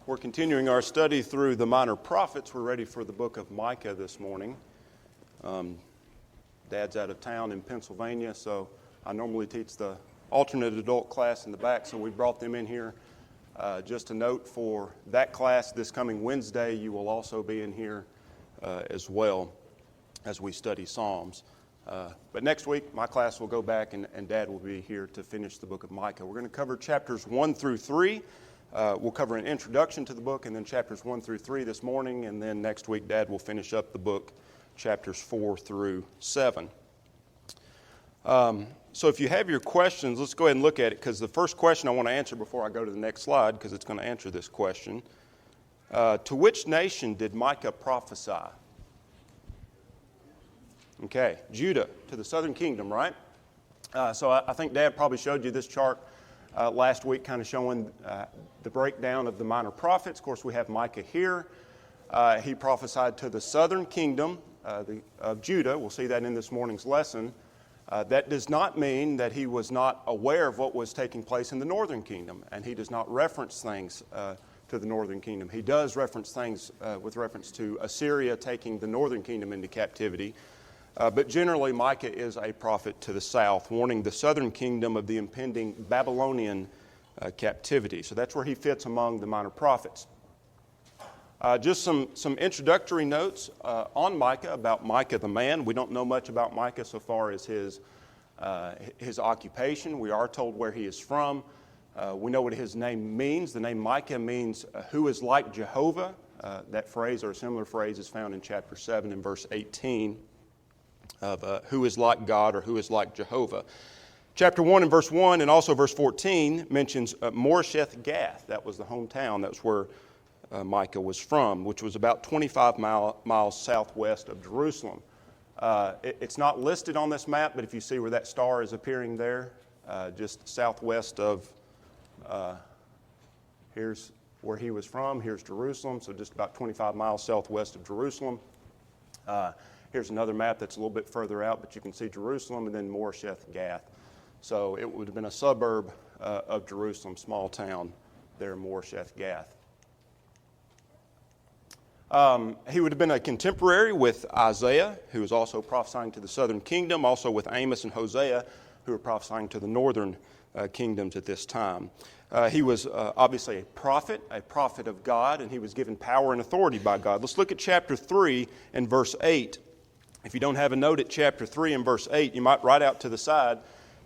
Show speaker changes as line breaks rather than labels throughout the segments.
We're continuing our study through the minor prophets. We're ready for the book of Micah this morning. Dad's out of town in Pennsylvania, so I normally teach the alternate adult class in the back, so we brought them in here. Just a note for that class, this coming Wednesday, you will also be in here as well as we study Psalms. But next week, my class will go back and Dad will be here to finish the book of Micah. We're going to cover chapters 1 through 3. We'll cover an introduction to the book and then chapters 1 through 3 this morning, and then next week Dad will finish up the book, chapters 4 through 7. So if you have your questions, let's go ahead and look at it, because the first question I want to answer before I go to the next slide, because it's going to answer this question. To which nation did Micah prophesy? Okay, Judah, to the southern kingdom, right? So I think Dad probably showed you this chart last week, kind of showing the breakdown of the minor prophets. Of course, we have Micah here. He prophesied to the southern kingdom of Judah. We'll see that in this morning's lesson. That does not mean that he was not aware of what was taking place in the northern kingdom, and he does not reference things to the northern kingdom. He does reference things with reference to Assyria taking the northern kingdom into captivity. But generally, Micah is a prophet to the south, warning the southern kingdom of the impending Babylonian captivity. So that's where he fits among the minor prophets. Just some introductory notes on Micah, about Micah the man. We don't know much about Micah so far as his occupation. We are told where he is from. We know what his name means. The name Micah means who is like Jehovah. That phrase or a similar phrase is found in chapter 7 and verse 18. Of who is like God or who is like Jehovah. Chapter 1 and verse 1 and also verse 14 mentions Moresheth Gath. That was the hometown. That's where Micah was from, which was about 25 miles southwest of Jerusalem. It's not listed on this map, but if you see where that star is appearing there, just southwest of, here's where he was from, here's Jerusalem, so just about 25 miles southwest of Jerusalem. Here's another map that's a little bit further out, but you can see Jerusalem and then Moresheth Gath. So it would have been a suburb of Jerusalem, small town there, Moresheth Gath. He would have been a contemporary with Isaiah, who was also prophesying to the southern kingdom, also with Amos and Hosea, who were prophesying to the northern kingdoms at this time. He was obviously a prophet of God, and he was given power and authority by God. Let's look at chapter 3 and verse 8. If you don't have a note at chapter 3 and verse 8, you might write out to the side,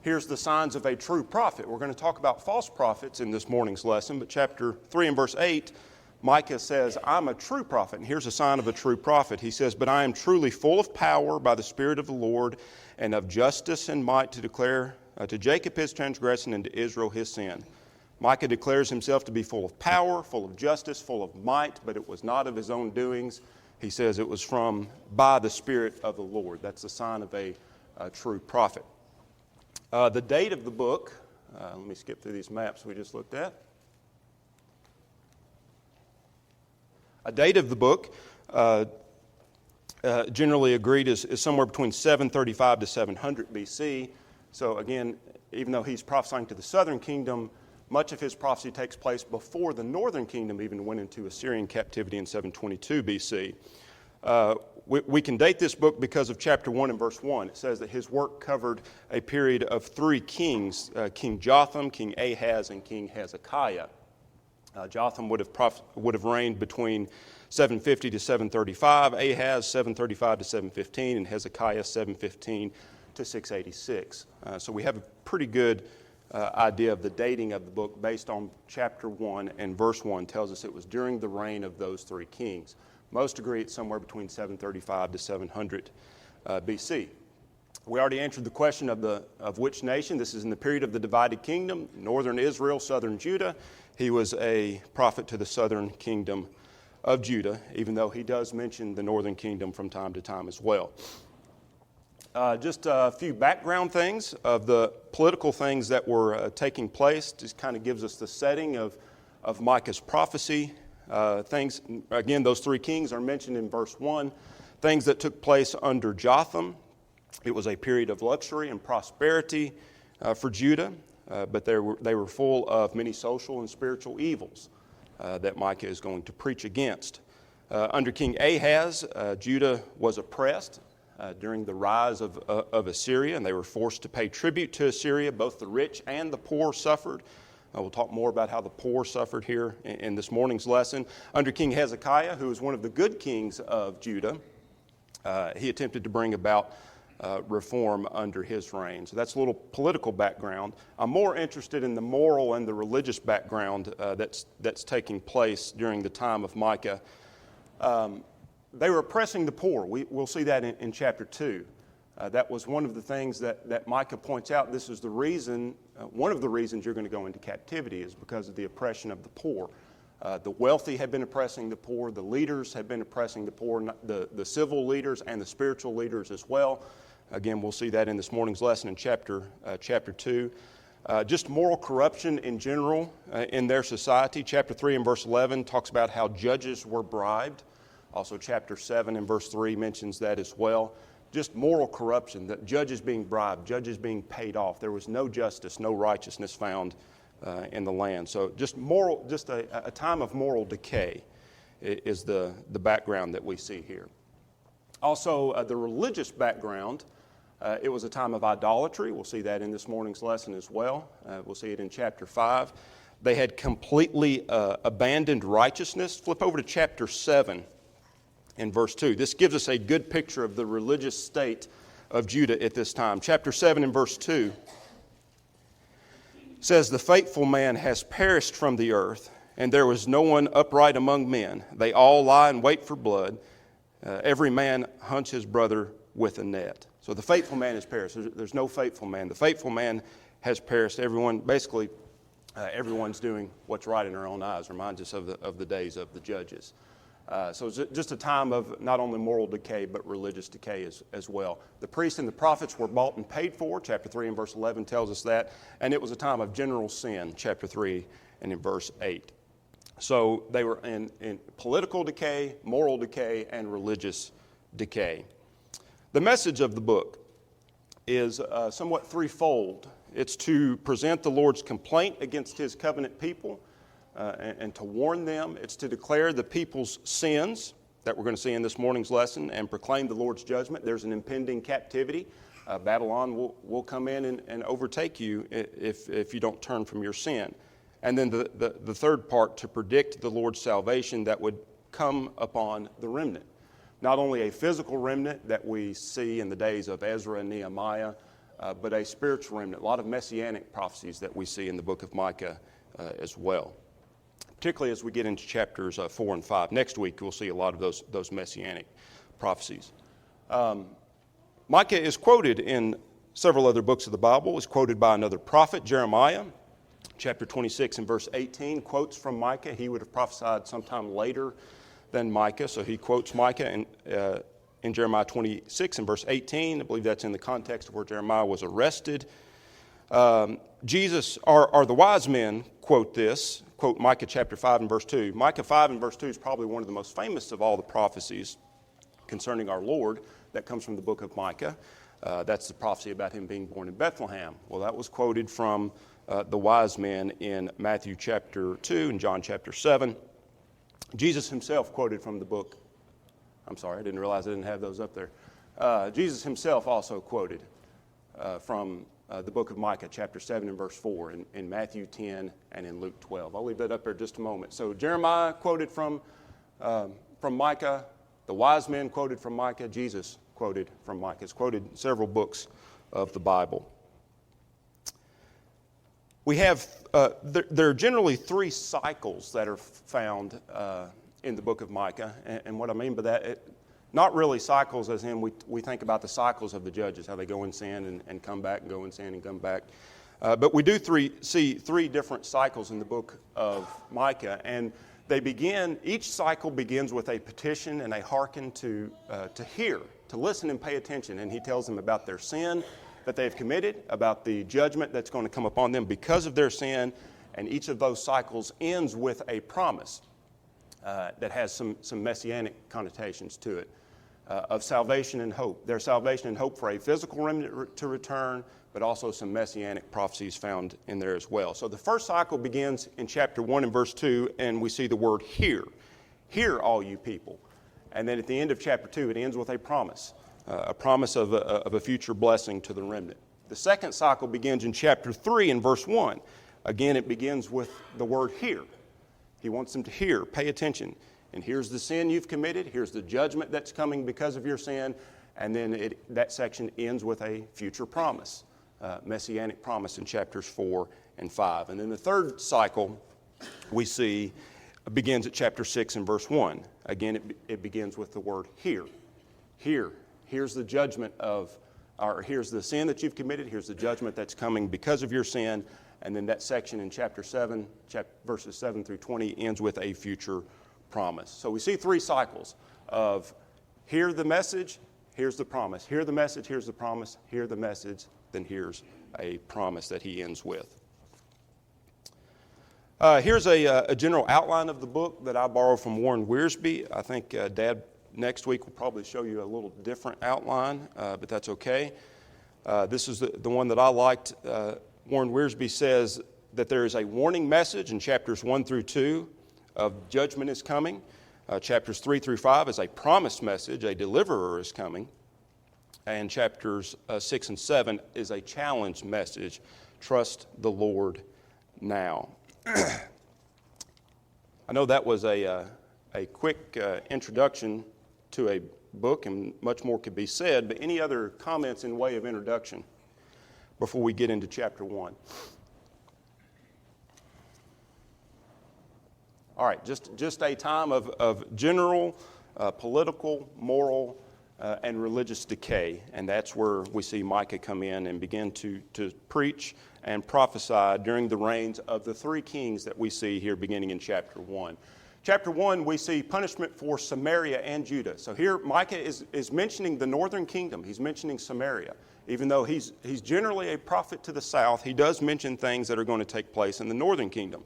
here's the signs of a true prophet. We're going to talk about false prophets in this morning's lesson, but chapter 3 and verse 8, Micah says, I'm a true prophet. And here's a sign of a true prophet. He says, but I am truly full of power by the Spirit of the Lord, and of justice and might to declare to Jacob his transgression and to Israel his sin. Micah declares himself to be full of power, full of justice, full of might, but it was not of his own doings. He says it was by the Spirit of the Lord. That's a sign of a true prophet. The date of the book, let me skip through these maps we just looked at. A date of the book, generally agreed, is somewhere between 735 to 700 BC. So again, even though he's prophesying to the southern kingdom, much of his prophecy takes place before the northern kingdom even went into Assyrian captivity in 722 BC. We can date this book because of chapter 1 and verse 1. It says that his work covered a period of 3 kings, King Jotham, King Ahaz, and King Hezekiah. Jotham would have reigned between 750 to 735, Ahaz 735 to 715, and Hezekiah 715 to 686. So we have a pretty good idea of the dating of the book based on chapter 1 and verse 1 tells us it was during the reign of those 3 kings. Most agree it's somewhere between 735 to 700 BC. We already answered the question of which nation. This is in the period of the divided kingdom, northern Israel, southern Judah. He was a prophet to the southern kingdom of Judah, even though he does mention the northern kingdom from time to time as well. Just a few background things of the political things that were taking place. Just kind of gives us the setting of Micah's prophecy. Things, again, those 3 kings are mentioned in verse 1. Things that took place under Jotham. It was a period of luxury and prosperity for Judah, but they were full of many social and spiritual evils. that Micah is going to preach against. Under King Ahaz, Judah was oppressed during the rise of Assyria, and they were forced to pay tribute to Assyria. Both the rich and the poor suffered. We'll talk more about how the poor suffered here in this morning's lesson. Under King Hezekiah, who was one of the good kings of Judah, he attempted to bring about reform under his reign. So that's a little political background. I'm more interested in the moral and the religious background that's taking place during the time of Micah. They were oppressing the poor. We'll see that in chapter 2. That was one of the things that Micah points out. This is the reason, one of the reasons you're going to go into captivity is because of the oppression of the poor. The wealthy have been oppressing the poor. The leaders have been oppressing the poor, the civil leaders and the spiritual leaders as well. Again, we'll see that in this morning's lesson in chapter 2. Just moral corruption in general in their society. Chapter 3 and verse 11 talks about how judges were bribed. Also, chapter 7 and verse 3 mentions that as well. Just moral corruption, that judges being bribed, judges being paid off. There was no justice, no righteousness found in the land. So just a time of moral decay is the background that we see here. Also, the religious background, it was a time of idolatry. We'll see that in this morning's lesson as well. We'll see it in chapter 5. They had completely abandoned righteousness. Flip over to chapter 7. In verse 2. This gives us a good picture of the religious state of Judah at this time. Chapter 7 and verse 2 says, "The faithful man has perished from the earth, and there was no one upright among men. They all lie in wait for blood. Every man hunts his brother with a net." So the faithful man has perished. There's no faithful man. The faithful man has perished. Everyone's doing what's right in their own eyes. Reminds us of the days of the judges. So it's just a time of not only moral decay, but religious decay as well. The priests and the prophets were bought and paid for. Chapter 3 and verse 11 tells us that. And it was a time of general sin, chapter 3 and in verse 8. So they were in political decay, moral decay, and religious decay. The message of the book is somewhat threefold. It's to present the Lord's complaint against his covenant people, and to warn them. It's to declare the people's sins that we're going to see in this morning's lesson and proclaim the Lord's judgment. There's an impending captivity. Babylon will come in and overtake you if you don't turn from your sin. And then the third part, to predict the Lord's salvation that would come upon the remnant. Not only a physical remnant that we see in the days of Ezra and Nehemiah, but a spiritual remnant. A lot of messianic prophecies that we see in the book of Micah as well. Particularly as we get into chapters 4 and 5. Next week, we'll see a lot of those messianic prophecies. Micah is quoted in several other books of the Bible. Is quoted by another prophet, Jeremiah. Chapter 26 and verse 18 quotes from Micah. He would have prophesied sometime later than Micah, so he quotes Micah in Jeremiah 26 and verse 18. I believe that's in the context of where Jeremiah was arrested. Jesus, or the wise men quote this, quote Micah chapter 5 and verse 2. Micah 5 and verse 2 is probably one of the most famous of all the prophecies concerning our Lord that comes from the book of Micah. That's the prophecy about him being born in Bethlehem. Well, that was quoted from the wise men in Matthew chapter 2 and John chapter 7. Jesus himself quoted from the book. I'm sorry, I didn't realize I didn't have those up there. Jesus himself also quoted from the book of Micah, chapter 7 and verse 4, in Matthew 10 and in Luke 12. I'll leave that up there just a moment. So Jeremiah quoted from Micah, the wise men quoted from Micah, Jesus quoted from Micah. It's quoted in several books of the Bible. We have, there are generally three cycles that are found in the book of Micah. And what I mean by that, not really cycles as in we think about the cycles of the judges, how they go in sin and come back and go in sin and come back. But we do see three different cycles in the book of Micah. And they begin, each cycle begins with a petition and a hearken to hear, to listen and pay attention. And he tells them about their sin that they've committed, about the judgment that's going to come upon them because of their sin. And each of those cycles ends with a promise that has some messianic connotations to it. of salvation and hope. There's salvation and hope for a physical remnant to return, but also some messianic prophecies found in there as well. So the first cycle begins in chapter 1 and verse 2, and we see the word hear. Hear, all you people. And then at the end of chapter 2, it ends with a promise of a future blessing to the remnant. The second cycle begins in chapter 3 and verse 1. Again, it begins with the word hear. He wants them to hear, pay attention. And here's the sin you've committed. Here's the judgment that's coming because of your sin. And then that section ends with a future promise, messianic promise in chapters 4 and 5. And then the third cycle we see begins at chapter 6 and verse 1. Again, it begins with the word hear. Hear. Here's the judgment here's the sin that you've committed. Here's the judgment that's coming because of your sin. And then that section in chapter 7, verses 7 through 20, ends with a future promise. So we see three cycles of hear the message, here's the promise. Hear the message, here's the promise. Hear the message, then here's a promise that he ends with. Here's a general outline of the book that I borrowed from Warren Wiersbe. I think Dad next week will probably show you a little different outline, but that's okay. This is the one that I liked. Warren Wiersbe says that there is a warning message in chapters 1 through 2 of judgment is coming. Chapters 3 through 5 is a promised message, a deliverer is coming. And chapters 6 and 7 is a challenge message, trust the Lord now. I know that was a quick introduction to a book, and much more could be said, but any other comments in way of introduction before we get into chapter 1? All right, just a time of general political, moral, and religious decay, and that's where we see Micah come in and begin to preach and prophesy during the reigns of the three kings that we see here beginning in chapter 1. Chapter 1, we see punishment for Samaria and Judah. So here Micah is mentioning the northern kingdom. He's mentioning Samaria. Even though he's generally a prophet to the south, he does mention things that are going to take place in the northern kingdom.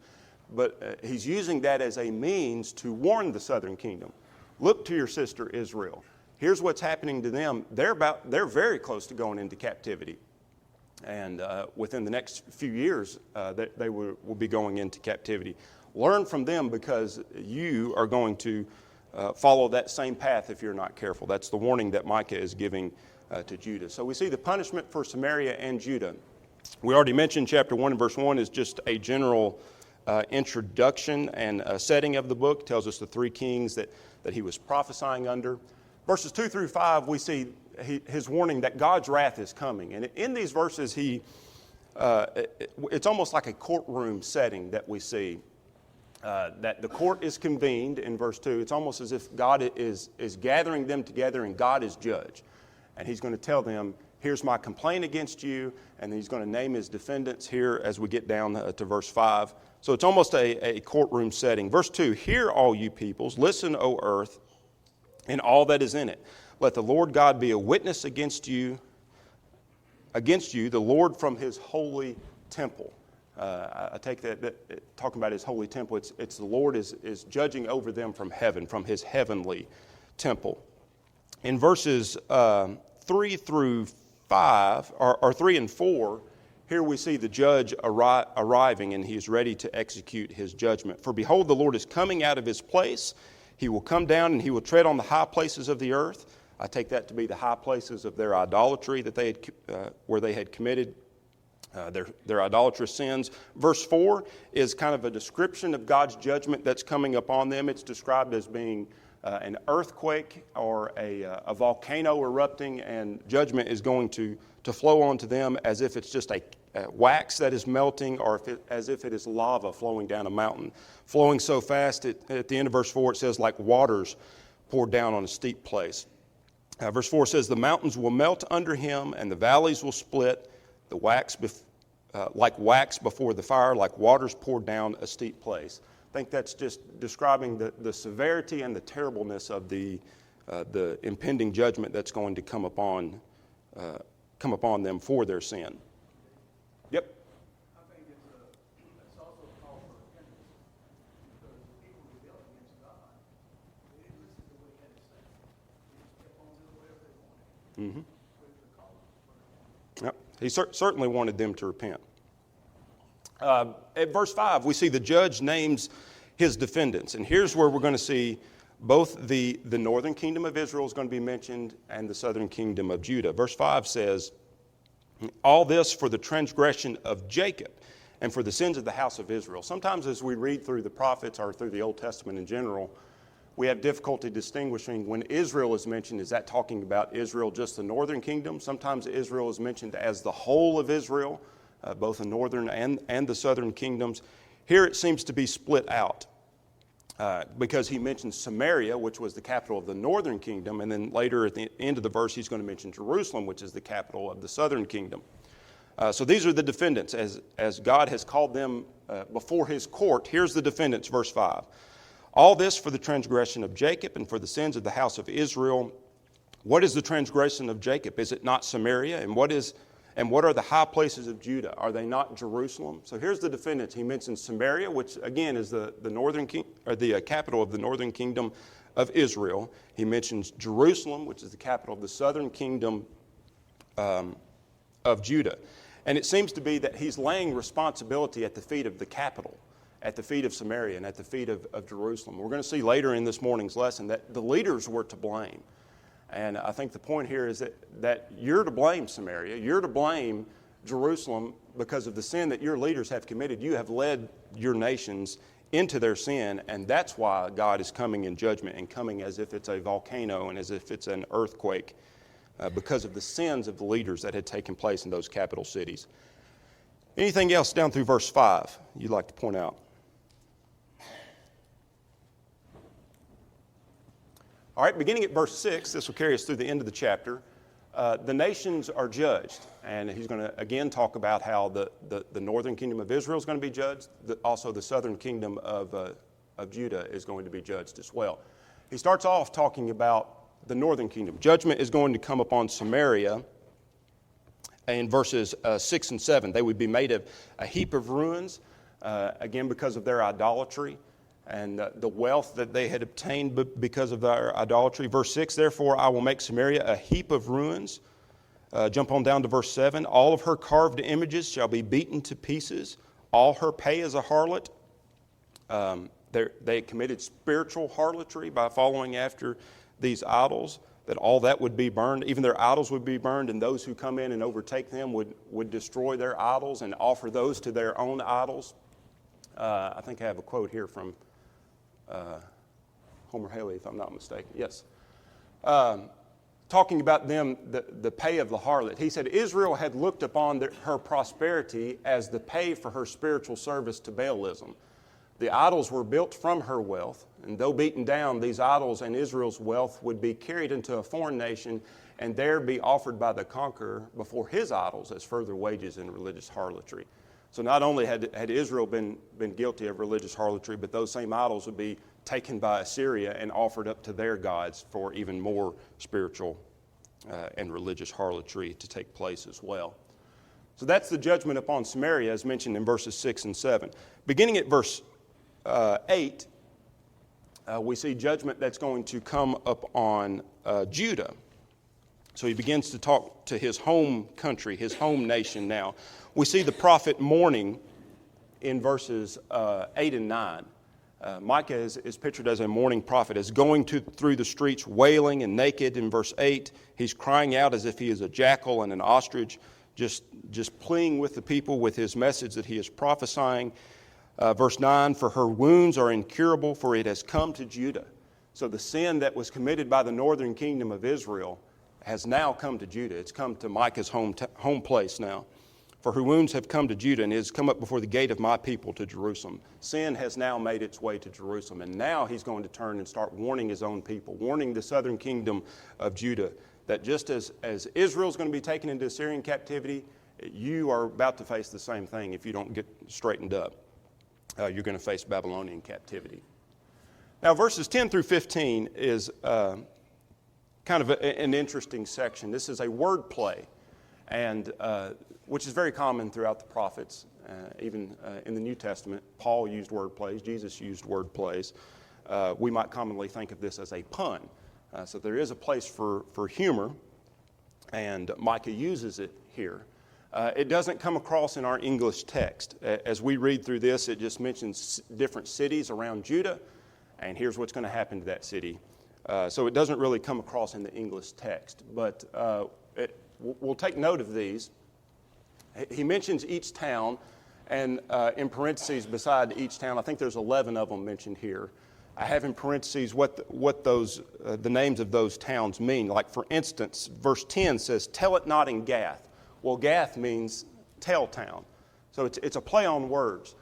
But he's using that as a means to warn the southern kingdom. Look to your sister Israel. Here's what's happening to them. They're very close to going into captivity. And within the next few years, they will be going into captivity. Learn from them, because you are going to follow that same path if you're not careful. That's the warning that Micah is giving to Judah. So we see the punishment for Samaria and Judah. We already mentioned chapter 1 and verse 1 is just a general introduction and setting of the book. It tells us the three kings that he was prophesying under. Verses 2 through 5, we see his warning that God's wrath is coming. And in these verses, it's almost like a courtroom setting that we see. That the court is convened in verse 2. It's almost as if God is gathering them together and God is judge. And he's going to tell them, here's my complaint against you, and he's going to name his defendants here as we get down to verse 5. So it's almost a courtroom setting. Verse 2, hear all you peoples, listen, O earth, and all that is in it. Let the Lord God be a witness against you, the Lord from his holy temple. I take that talking about his holy temple, it's the Lord is judging over them from heaven, from his heavenly temple. In verses 3 through 5, or 3 and 4, here we see the judge arriving, and he is ready to execute his judgment. For behold, the Lord is coming out of his place. He will come down and he will tread on the high places of the earth. I take that to be the high places of their idolatry that where they had committed their idolatrous sins. Verse 4 is kind of a description of God's judgment that's coming upon them. It's described as being an earthquake or a volcano erupting, and judgment is going to flow onto them as if it's just a wax that is melting, or as if it is lava flowing down a mountain. Flowing so fast, at the end of verse 4, it says, like waters poured down on a steep place. Verse 4 says, the mountains will melt under him, and the valleys will split, like wax before the fire, like waters poured down a steep place. I think that's just describing the severity and the terribleness of the impending judgment that's going to come upon them for their sin. Yep.
I think it's also a call for repentance, because the people rebelled against God. They didn't listen to what he had to say. They just kept on
Yep. He certainly wanted them to repent. At verse 5, we see the judge names his defendants. And here's where we're going to see both the northern kingdom of Israel is going to be mentioned and the southern kingdom of Judah. Verse 5 says, all this for the transgression of Jacob and for the sins of the house of Israel. Sometimes as we read through the prophets or through the Old Testament in general, we have difficulty distinguishing when Israel is mentioned, is that talking about Israel, just the northern kingdom? Sometimes Israel is mentioned as the whole of Israel, both the northern and the southern kingdoms. Here it seems to be split out because he mentions Samaria, which was the capital of the northern kingdom, and then later at the end of the verse he's going to mention Jerusalem, which is the capital of the southern kingdom. So these are the defendants as God has called them before his court. Here's the defendants, verse 5. All this for the transgression of Jacob and for the sins of the house of Israel. What is the transgression of Jacob? Is it not Samaria? And what are the high places of Judah? Are they not Jerusalem? So here's the defendants. He mentions Samaria, which again is the capital of the northern kingdom of Israel. He mentions Jerusalem, which is the capital of the southern kingdom of Judah. And it seems to be that he's laying responsibility at the feet of the capital, at the feet of Samaria and at the feet of Jerusalem. We're going to see later in this morning's lesson that the leaders were to blame. And I think the point here is that you're to blame Samaria. You're to blame Jerusalem because of the sin that your leaders have committed. You have led your nations into their sin, and that's why God is coming in judgment and coming as if it's a volcano and as if it's an earthquake because of the sins of the leaders that had taken place in those capital cities. Anything else down through verse 5 you'd like to point out? All right, beginning at verse 6, this will carry us through the end of the chapter. The nations are judged, and he's going to again talk about how the northern kingdom of Israel is going to be judged. Also, the southern kingdom of Judah is going to be judged as well. He starts off talking about the northern kingdom. Judgment is going to come upon Samaria in verses 6 and 7. They would be made of a heap of ruins, again because of their idolatry and the wealth that they had obtained because of their idolatry. Verse 6, therefore I will make Samaria a heap of ruins. Jump on down to verse 7. All of her carved images shall be beaten to pieces. All her pay as a harlot. They committed spiritual harlotry by following after these idols, that all that would be burned. Even their idols would be burned, and those who come in and overtake them would destroy their idols and offer those to their own idols. I think I have a quote here from Homer Haley, if I'm not mistaken. Yes. Talking about them, the pay of the harlot. He said, Israel had looked upon her prosperity as the pay for her spiritual service to Baalism. The idols were built from her wealth, and though beaten down, these idols and Israel's wealth would be carried into a foreign nation and there be offered by the conqueror before his idols as further wages in religious harlotry. So not only had Israel been guilty of religious harlotry, but those same idols would be taken by Assyria and offered up to their gods for even more spiritual and religious harlotry to take place as well. So that's the judgment upon Samaria as mentioned in verses 6 and 7. Beginning at verse 8, we see judgment that's going to come up on Judah. So he begins to talk to his home country, his home nation now. We see the prophet mourning in verses 8 and 9. Micah is pictured as a mourning prophet, as going through the streets wailing and naked. In verse 8, he's crying out as if he is a jackal and an ostrich, just pleading with the people with his message that he is prophesying. Verse 9, for her wounds are incurable, for it has come to Judah. So the sin that was committed by the northern kingdom of Israel has now come to Judah. It's come to Micah's home place now. For her wounds have come to Judah, and it has come up before the gate of my people to Jerusalem. Sin has now made its way to Jerusalem, and now he's going to turn and start warning his own people, warning the southern kingdom of Judah, that just as Israel's going to be taken into Assyrian captivity, you are about to face the same thing if you don't get straightened up. You're going to face Babylonian captivity. Now, verses 10 through 15 is kind of an interesting section. This is a word play, and which is very common throughout the prophets. Even in the New Testament, Paul used word plays. Jesus used word plays. We might commonly think of this as a pun. So there is a place for humor and Micah uses it here. It doesn't come across in our English text. As we read through this, it just mentions different cities around Judah, and here's what's going to happen to that city. So it doesn't really come across in the English text, but we'll take note of these. He mentions each town, and in parentheses beside each town, I think there's 11 of them mentioned here. I have in parentheses what those the names of those towns mean. Like, for instance, verse 10 says, "Tell it not in Gath." Well, Gath means tell town. So it's a play on words.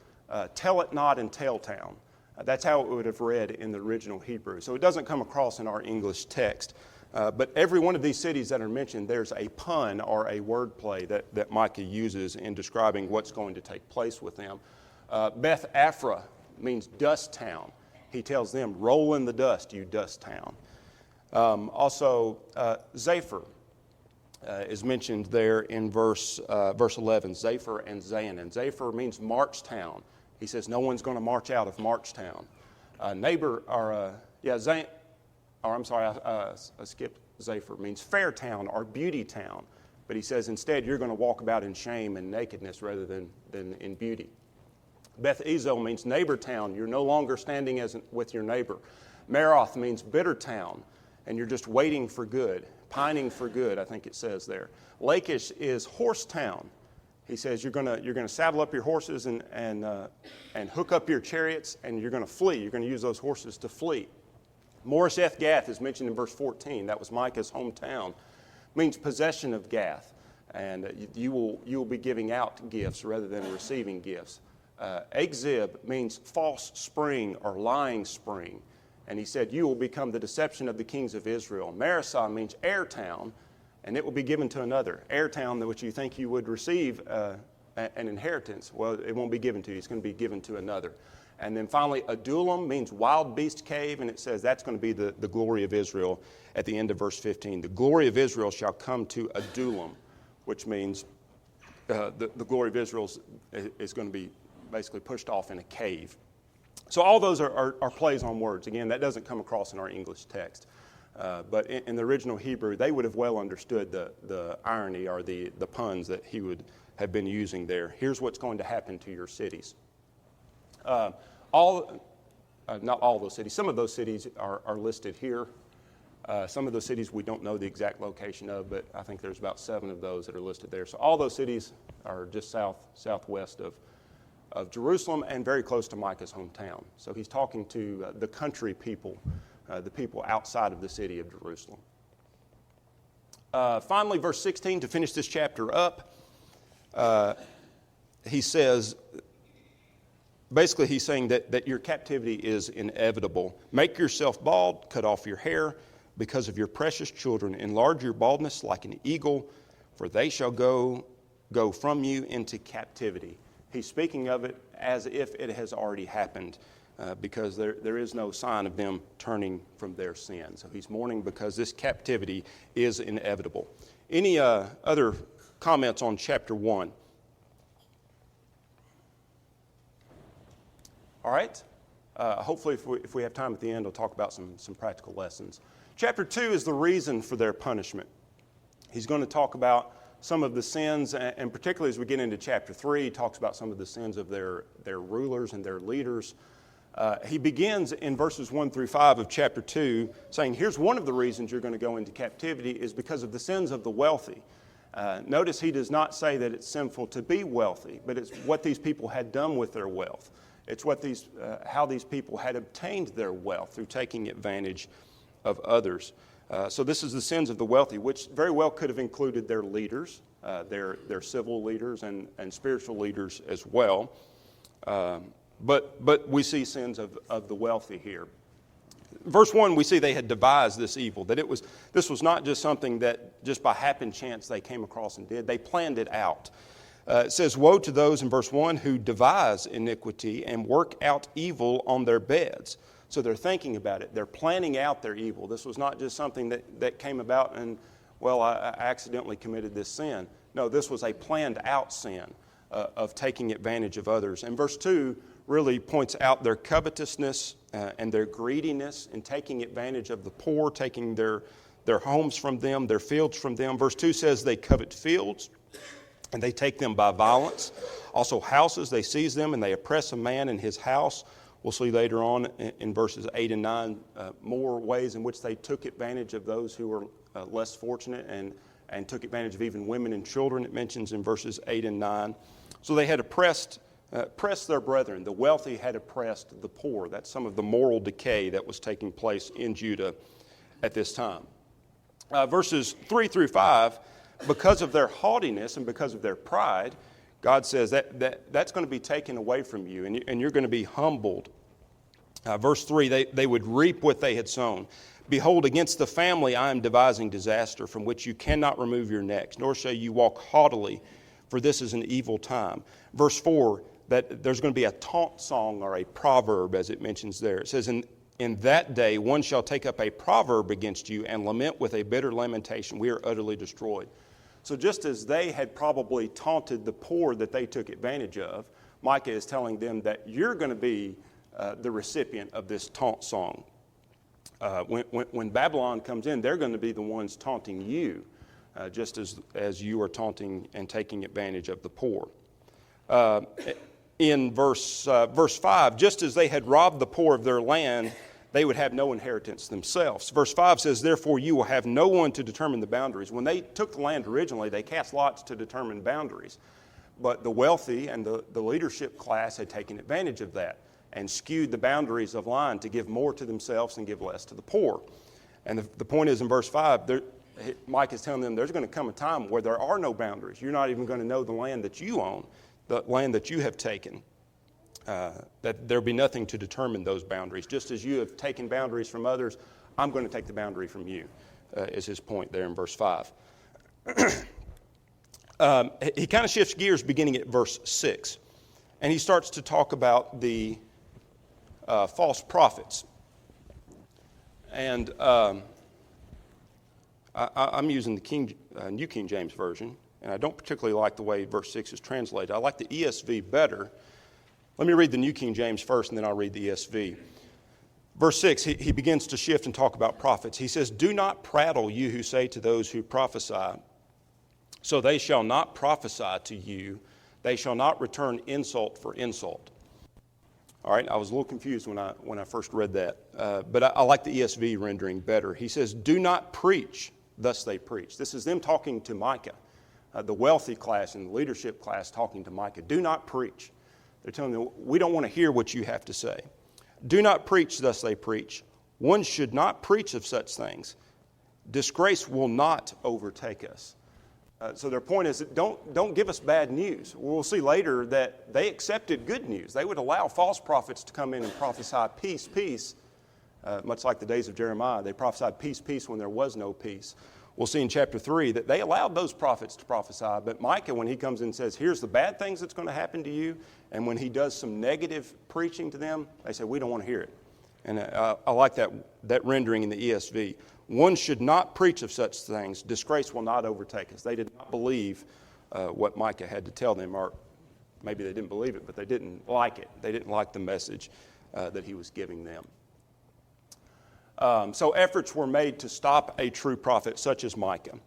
Tell it not in tell town. That's how it would have read in the original Hebrew. So it doesn't come across in our English text. But every one of these cities that are mentioned, there's a pun or a word play that Micah uses in describing what's going to take place with them. Beth Aphra means dust town. He tells them, roll in the dust, you dust town. Also, Zaphir is mentioned there in verse 11, Zaphir and Zan. And Zaphir means March town. He says no one's going to march out of March town. I skipped Zaphir. Means fair town or beauty town. But he says instead you're going to walk about in shame and nakedness rather than in beauty. Beth Ezel means neighbor town. You're no longer standing with your neighbor. Maroth means bitter town, and you're just waiting for good, pining for good, I think it says there. Lachish is horse town. He says you're going to saddle up your horses and hook up your chariots, and you're going to flee. You're going to use those horses to flee. Moresheth Gath is mentioned in verse 14. That was Micah's hometown. Means possession of Gath, and you will be giving out gifts rather than receiving gifts. Akzib means false spring or lying spring. And he said, you will become the deception of the kings of Israel. Marisah means heir town, and it will be given to another. Heir town, which you think you would receive an inheritance. Well, it won't be given to you. It's going to be given to another. And then finally, Adullam means wild beast cave, and it says that's going to be the glory of Israel at the end of verse 15. The glory of Israel shall come to Adullam, which means the glory of Israel is going to be basically pushed off in a cave. So all those are plays on words. Again, that doesn't come across in our English text. But in the original Hebrew, they would have well understood the irony or the puns that he would have been using there. Here's what's going to happen to your cities. Not all those cities. Some of those cities are listed here. Some of those cities we don't know the exact location of, but I think there's about 7 of those that are listed there. So all those cities are just southwest of Jerusalem and very close to Micah's hometown. So he's talking to the country people, the people outside of the city of Jerusalem. Finally, verse 16, to finish this chapter up, he says, basically he's saying that your captivity is inevitable. Make yourself bald, cut off your hair because of your precious children. Enlarge your baldness like an eagle, for they shall go from you into captivity. He's speaking of it as if it has already happened because there is no sign of them turning from their sin. So he's mourning because this captivity is inevitable. Any other comments on chapter 1? All right. Hopefully if we have time at the end, we'll talk about some practical lessons. Chapter 2 is the reason for their punishment. He's going to talk about some of the sins, and particularly as we get into chapter 3, he talks about some of the sins of their rulers and their leaders. He begins in verses 1 through 5 of chapter 2 saying, here's one of the reasons you're going to go into captivity is because of the sins of the wealthy. Notice he does not say that it's sinful to be wealthy, but it's what these people had done with their wealth. It's how these people had obtained their wealth through taking advantage of others. So this is the sins of the wealthy, which very well could have included their leaders, their civil leaders and spiritual leaders as well. But we see sins of the wealthy here. Verse 1, we see they had devised this evil, that this was not just something that just by happen chance they came across and did. They planned it out. It says, woe to those in verse 1 who devise iniquity and work out evil on their beds. So they're thinking about it. They're planning out their evil. This was not just something that came about and, well, I accidentally committed this sin. No, this was a planned out sin of taking advantage of others. And verse 2 really points out their covetousness and their greediness in taking advantage of the poor, taking their their homes from them, their fields from them. Verse 2 says they covet fields, and they take them by violence. Also houses, they seize them, and they oppress a man in his house. We'll see later on in verses 8 and 9 more ways in which they took advantage of those who were less fortunate and took advantage of even women and children, it mentions in verses 8 and 9. So they had oppressed their brethren. The wealthy had oppressed the poor. That's some of the moral decay that was taking place in Judah at this time. Verses 3 through 5, because of their haughtiness and because of their pride, God says that's going to be taken away from you, and you're going to be humbled. Verse 3, they would reap what they had sown. Behold, against the family I am devising disaster, from which you cannot remove your necks, nor shall you walk haughtily, for this is an evil time. Verse 4, that there's going to be a taunt song or a proverb, as it mentions there. It says, in that day one shall take up a proverb against you and lament with a bitter lamentation. We are utterly destroyed. So just as they had probably taunted the poor that they took advantage of, Micah is telling them that you're going to be the recipient of this taunt song. When Babylon comes in, they're going to be the ones taunting you, just as you are taunting and taking advantage of the poor. In verse 5, just as they had robbed the poor of their land, they would have no inheritance themselves. Verse 5 says, therefore you will have no one to determine the boundaries. When they took the land originally, they cast lots to determine boundaries. But the wealthy and the leadership class had taken advantage of that and skewed the boundaries of land to give more to themselves and give less to the poor. And the point is in verse 5, Mike is telling them there's going to come a time where there are no boundaries. You're not even going to know the land that you own, the land that you have taken. That there'll be nothing to determine those boundaries. Just as you have taken boundaries from others, I'm going to take the boundary from you, is his point there in verse 5. He kind of shifts gears beginning at verse 6. And he starts to talk about the false prophets. And I'm using the New King James Version, and I don't particularly like the way verse 6 is translated. I like the ESV better. Let me read the New King James first, and then I'll read the ESV. Verse 6, he begins to shift and talk about prophets. He says, do not prattle, you who say to those who prophesy, so they shall not prophesy to you. They shall not return insult for insult. All right, I was a little confused when I first read that, but I like the ESV rendering better. He says, do not preach, thus they preach. This is them talking to Micah, the wealthy class and the leadership class talking to Micah. Do not preach. They're telling them, we don't want to hear what you have to say. Do not preach, thus they preach. One should not preach of such things. Disgrace will not overtake us. So their point is, don't give us bad news. We'll see later that they accepted good news. They would allow false prophets to come in and prophesy peace, peace, much like the days of Jeremiah. They prophesied peace, peace when there was no peace. We'll see in chapter 3 that they allowed those prophets to prophesy, but Micah, when he comes in and says, here's the bad things that's going to happen to you, and when he does some negative preaching to them, they say, we don't want to hear it. And I like that rendering in the ESV. One should not preach of such things. Disgrace will not overtake us. They did not believe what Micah had to tell them, or maybe they didn't believe it, but they didn't like it. They didn't like the message that he was giving them. So efforts were made to stop a true prophet such as Micah.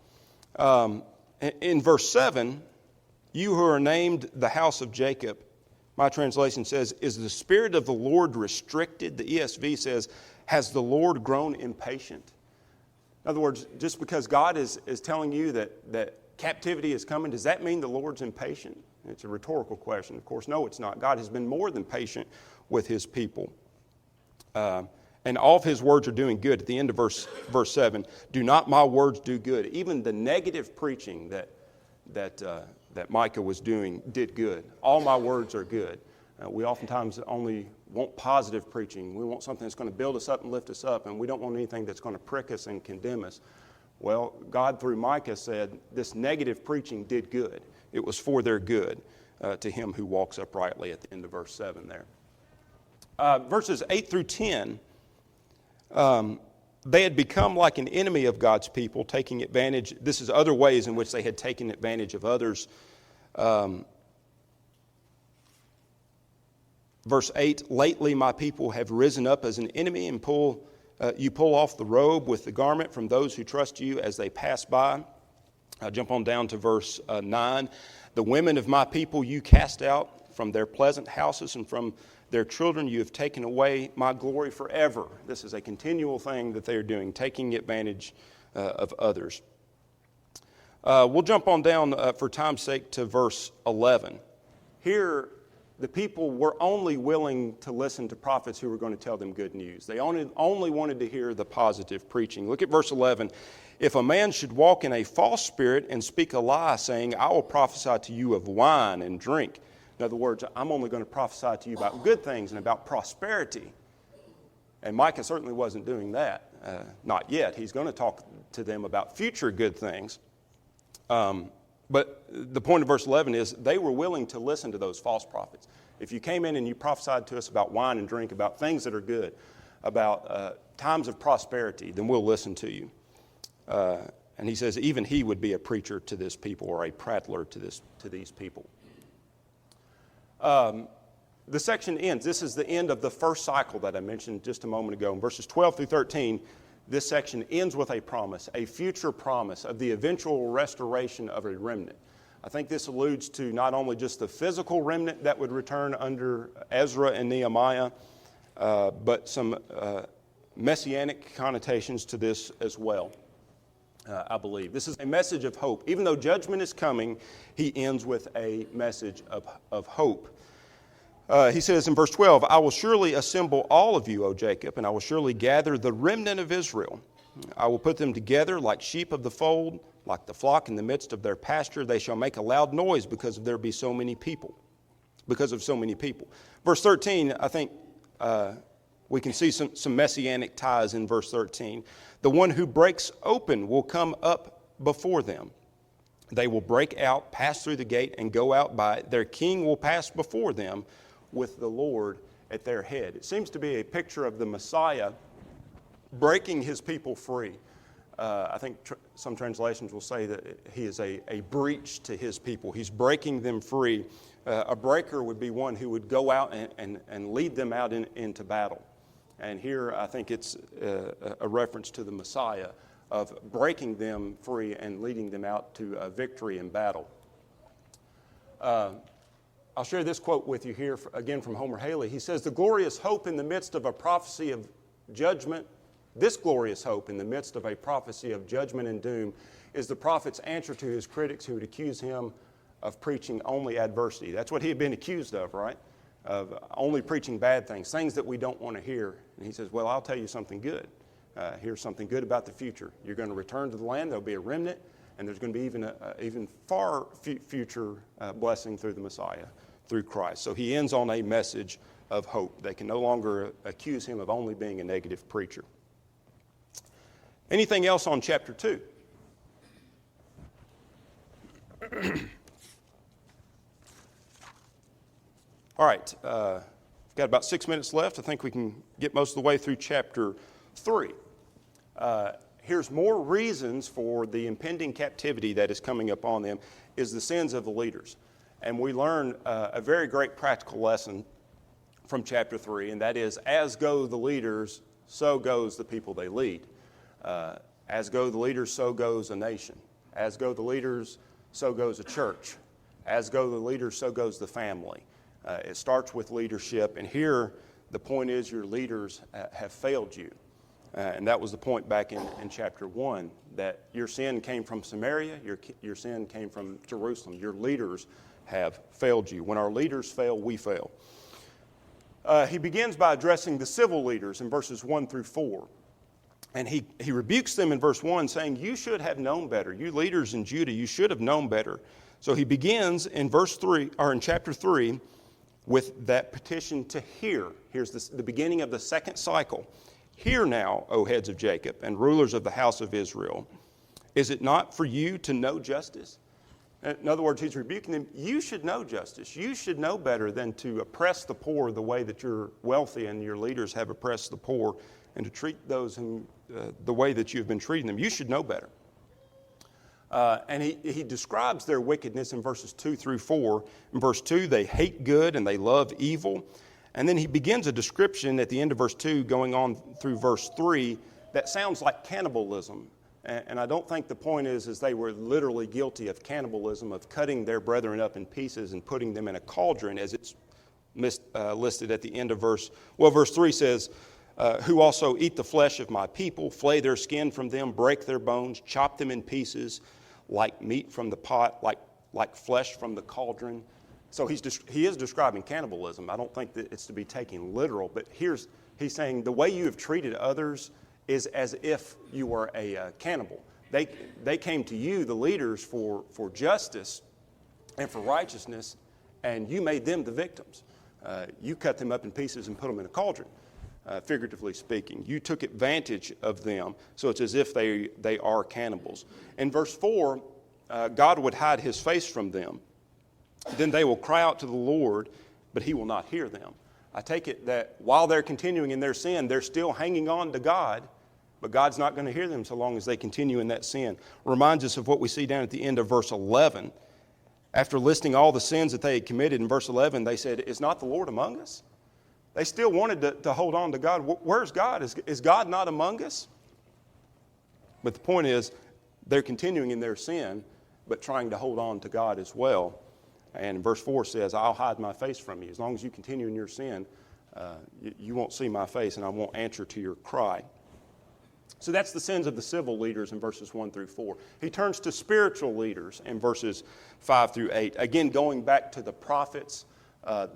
In verse 7, you who are named the house of Jacob, my translation says, is the Spirit of the Lord restricted? The ESV says, has the Lord grown impatient? In other words, just because God is telling you that captivity is coming, does that mean the Lord's impatient? It's a rhetorical question. Of course, no, it's not. God has been more than patient with his people. And all of his words are doing good. At the end of verse 7, do not my words do good? Even the negative preaching that Micah was doing did good. All my words are good. We oftentimes only want positive preaching. We want something that's going to build us up and lift us up, and we don't want anything that's going to prick us and condemn us. Well, God through Micah said this negative preaching did good. It was for their good to him who walks uprightly at the end of verse 7 there. Verses 8 through 10, they had become like an enemy of God's people, taking advantage. This is other ways in which they had taken advantage of others. Verse 8, lately my people have risen up as an enemy and pull You pull off the robe with the garment from those who trust you as they pass by. I'll jump on down to verse 9. The women of my people you cast out from their pleasant houses, and from their children you have taken away my glory forever. This is a continual thing that they are doing, taking advantage of others. We'll jump on down for time's sake to verse 11. Here, the people were only willing to listen to prophets who were going to tell them good news. They only wanted to hear the positive preaching. Look at verse 11. If a man should walk in a false spirit and speak a lie, saying, I will prophesy to you of wine and drink. In other words, I'm only going to prophesy to you about good things and about prosperity. And Micah certainly wasn't doing that. Not yet. He's going to talk to them about future good things. But the point of verse 11 is they were willing to listen to those false prophets. If you came in and you prophesied to us about wine and drink, about things that are good, about times of prosperity, then we'll listen to you. And he says even he would be a preacher to this people, or a prattler to these people. The section ends. This is the end of the first cycle that I mentioned just a moment ago. In verses 12 through 13, this section ends with a promise, a future promise of the eventual restoration of a remnant. I think this alludes to not only just the physical remnant that would return under Ezra and Nehemiah, but some messianic connotations to this as well, I believe. This is a message of hope. Even though judgment is coming, he ends with a message of hope. He says in verse 12, I will surely assemble all of you, O Jacob, and I will surely gather the remnant of Israel. I will put them together like sheep of the fold, like the flock in the midst of their pasture. They shall make a loud noise because there be so many people. Because of so many people. Verse 13, I think we can see some messianic ties in verse 13. The one who breaks open will come up before them. They will break out, pass through the gate, and go out by it. Their king will pass before them, with the Lord at their head. It seems to be a picture of the Messiah breaking his people free. I think some translations will say that he is a breach to his people. He's breaking them free. A breaker would be one who would go out and lead them out into battle. And here I think it's a reference to the Messiah of breaking them free and leading them out to victory in battle. I'll share this quote with you here again from Homer Haley. He says, the glorious hope in the midst of a prophecy of judgment, this glorious hope in the midst of a prophecy of judgment and doom is the prophet's answer to his critics who would accuse him of preaching only adversity. That's what he had been accused of, right? Of only preaching bad things, things that we don't want to hear. And he says, well, I'll tell you something good. Here's something good about the future. You're going to return to the land. There'll be a remnant, and there's going to be even far future blessing through the Messiah, through Christ. So he ends on a message of hope. They can no longer accuse him of only being a negative preacher. Anything else on chapter 2? All right, got about 6 minutes left. I think we can get most of the way through chapter 3. Here's more reasons for the impending captivity that is coming upon them is the sins of the leaders. And we learn a very great practical lesson from chapter 3, and that is, as go the leaders, so goes the people they lead. As go the leaders, so goes a nation. As go the leaders, so goes a church. As go the leaders, so goes the family. It starts with leadership, and here the point is your leaders have failed you. And that was the point back in chapter 1, that your sin came from Samaria, your sin came from Jerusalem. Your leaders have failed you. When our leaders fail, we fail. He begins by addressing the civil leaders in verses 1 through 4. And he rebukes them in verse 1, saying, you should have known better. You leaders in Judah, you should have known better. So he begins in verse 3, or in chapter 3, with that petition to hear. Here's the beginning of the second cycle. Hear now, O heads of Jacob, and rulers of the house of Israel. Is it not for you to know justice? In other words, he's rebuking them. You should know justice. You should know better than to oppress the poor the way that you're wealthy and your leaders have oppressed the poor, and to treat those the way that you've been treating them. You should know better. And he describes their wickedness in verses 2 through 4. In verse 2, they hate good and they love evil. And then he begins a description at the end of verse 2 going on through verse 3 that sounds like cannibalism. And I don't think the point is they were literally guilty of cannibalism, of cutting their brethren up in pieces and putting them in a cauldron, as it's listed at the end of verse 3 says, who also eat the flesh of my people, flay their skin from them, break their bones, chop them in pieces, like meat from the pot, like flesh from the cauldron. So he is describing cannibalism. I don't think that it's to be taken literal, but he's saying the way you have treated others is as if you were a cannibal. They came to you, the leaders, for justice and for righteousness, and you made them the victims. You cut them up in pieces and put them in a cauldron, figuratively speaking. You took advantage of them, so it's as if they are cannibals. In verse 4, God would hide his face from them. Then they will cry out to the Lord, but he will not hear them. I take it that while they're continuing in their sin, they're still hanging on to God, but God's not going to hear them so long as they continue in that sin. Reminds us of what we see down at the end of verse 11. After listing all the sins that they had committed in verse 11, they said, is not the Lord among us? They still wanted to hold on to God. Where's God? Is God not among us? But the point is, they're continuing in their sin, but trying to hold on to God as well. And verse 4 says, I'll hide my face from you. As long as you continue in your sin, you won't see my face, and I won't answer to your cry. So that's the sins of the civil leaders in verses 1 through 4. He turns to spiritual leaders in verses 5 through 8. Again, going back to the prophets,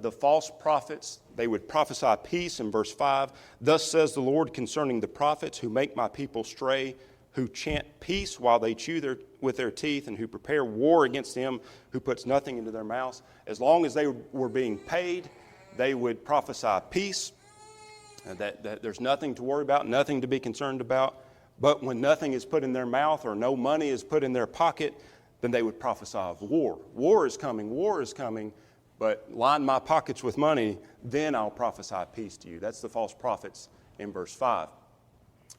the false prophets, they would prophesy peace in verse 5. Thus says the Lord concerning the prophets who make my people stray, who chant peace while they chew with their teeth, and who prepare war against him who puts nothing into their mouths. As long as they were being paid, they would prophesy peace, that there's nothing to worry about, nothing to be concerned about. But when nothing is put in their mouth or no money is put in their pocket, then they would prophesy of war. War is coming, but line my pockets with money, then I'll prophesy peace to you. That's the false prophets in verse 5.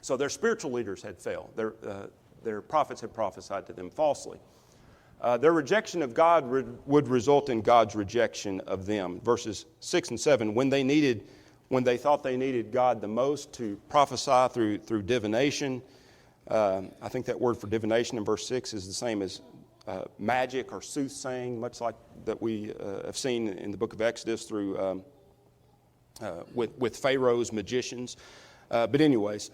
So their spiritual leaders had failed. Their prophets had prophesied to them falsely. Their rejection of God would result in God's rejection of them. Verses 6 and 7, when they thought they needed God the most to prophesy through divination. I think that word for divination in verse 6 is the same as magic or soothsaying, much like that we have seen in the book of Exodus through with Pharaoh's magicians. But anyways,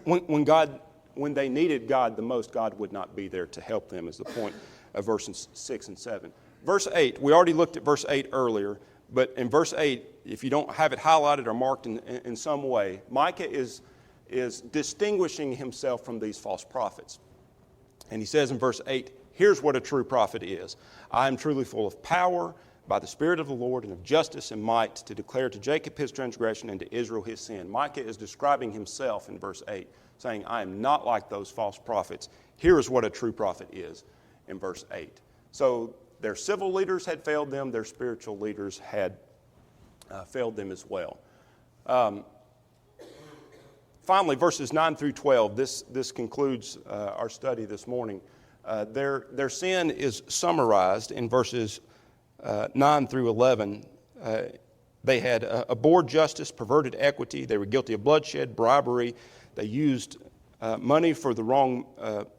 when they needed God the most, God would not be there to help them, is the point of verses 6 and 7. Verse 8, we already looked at verse 8 earlier, but in verse 8, if you don't have it highlighted or marked in some way, Micah is distinguishing himself from these false prophets. And he says in verse 8, here's what a true prophet is. I am truly full of power by the Spirit of the Lord and of justice and might to declare to Jacob his transgression and to Israel his sin. Micah is describing himself in verse 8, saying, I am not like those false prophets. Here is what a true prophet is in verse 8. So their civil leaders had failed them. Their spiritual leaders had failed them as well. Finally, verses 9 through 12, this concludes our study this morning. Their sin is summarized in verses 9 through 11. They had abhorred justice, perverted equity. They were guilty of bloodshed, bribery. They used money for the wrong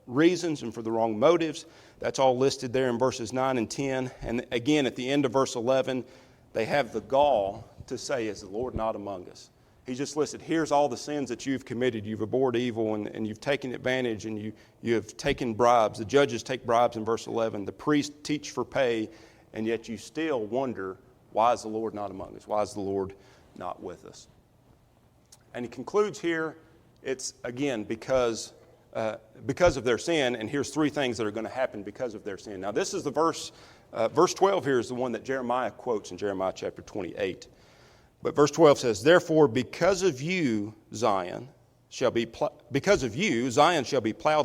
reasons and for the wrong motives. That's all listed there in verses 9 and 10. And again, at the end of verse 11, they have the gall to say, is the Lord not among us? He just listed, here's all the sins that you've committed. You've abhorred evil and you've taken advantage and you have taken bribes. The judges take bribes in verse 11. The priests teach for pay, and yet you still wonder, why is the Lord not among us? Why is the Lord not with us? And he concludes here, it's again because of their sin, and here's three things that are going to happen because of their sin. Now this is the verse 12 here is the one that Jeremiah quotes in Jeremiah chapter 28. But verse 12 says, therefore, because of you, Zion shall be plowed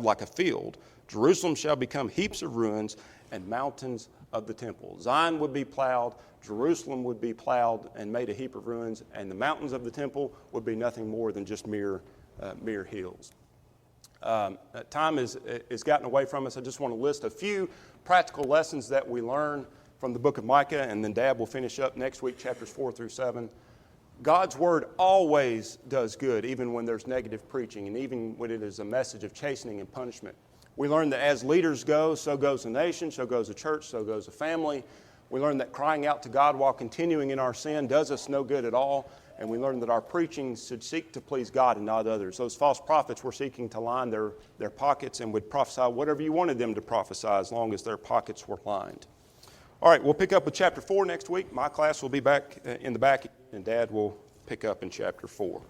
like a field. Jerusalem shall become heaps of ruins and mountains of the temple. Zion would be plowed, Jerusalem would be plowed and made a heap of ruins, and the mountains of the temple would be nothing more than just mere hills. Time is gotten away from us. I just want to list a few practical lessons that we learn from the book of Micah, and then Dad will finish up next week, chapters 4 through 7. God's word always does good, even when there's negative preaching and even when it is a message of chastening and punishment. We learn that as leaders go, so goes the nation, so goes the church, so goes the family. We learn that crying out to God while continuing in our sin does us no good at all. And we learn that our preaching should seek to please God and not others. Those false prophets were seeking to line their pockets and would prophesy whatever you wanted them to prophesy as long as their pockets were lined. All right, we'll pick up with chapter 4 next week. My class will be back in the back, and Dad will pick up in chapter 4.